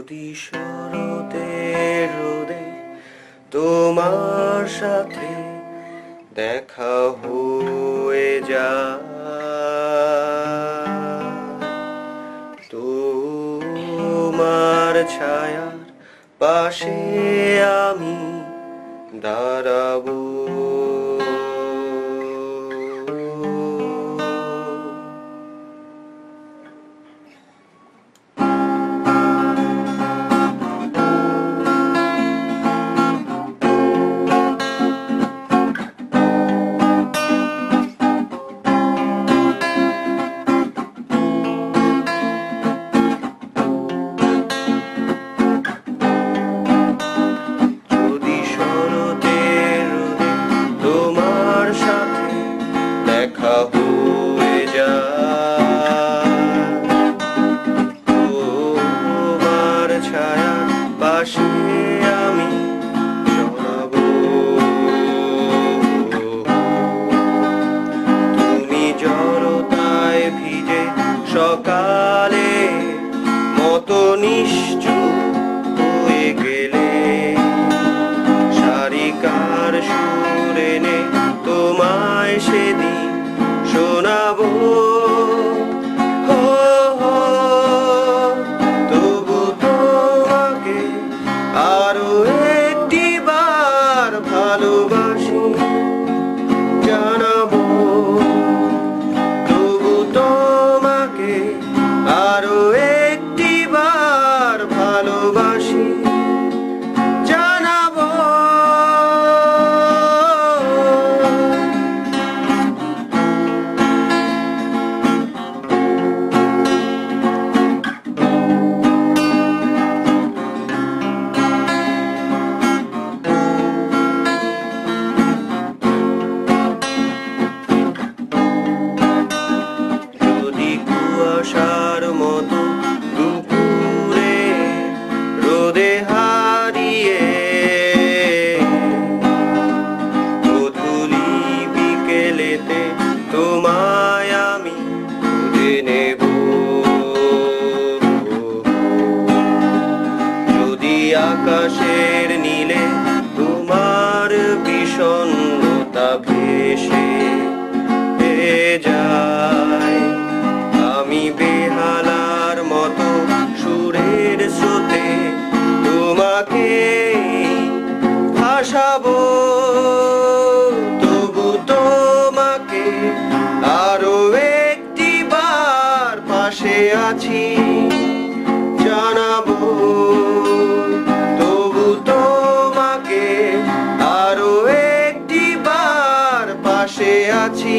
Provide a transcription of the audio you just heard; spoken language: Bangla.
যদি শরতের রোদে তোমার সাথে দেখা হয়ে যায়, তোমার ছায়ার পাশে আমি দাঁড়াবো। দেখা হয়ে যায়, তোমার ছায়ার পাশে আমি দাঁড়াবো। তুমি জড়তায় ভিজে সকালে মতো নিশ্চুপ হয়ে গেলে, সারিকার সুর এনে তোমায় সেদিন শোনাবো। তবু তোমাকে আরো একটিবার ভালোবাসি জানাবো। তবু তোমাকে আরো একটিবার ভালোবাসি জানাবো। কুয়াশার মতো দুপুরে রোদে হারিয়ে, গোধূলি বিকেলেতে তোমায় আমি খুঁজে নেব। যদি আকাশের নীলে তোমার বিষণ্ণতা ভেসে যায়, আমি বেহালার মতো সুরের স্রোতে তোমাকে ভাসাবো। তবু তোমাকে আরো একটিবার পাশে আছি জানাবো। তবু তোমাকে আরো একটিবার পাশে আছি।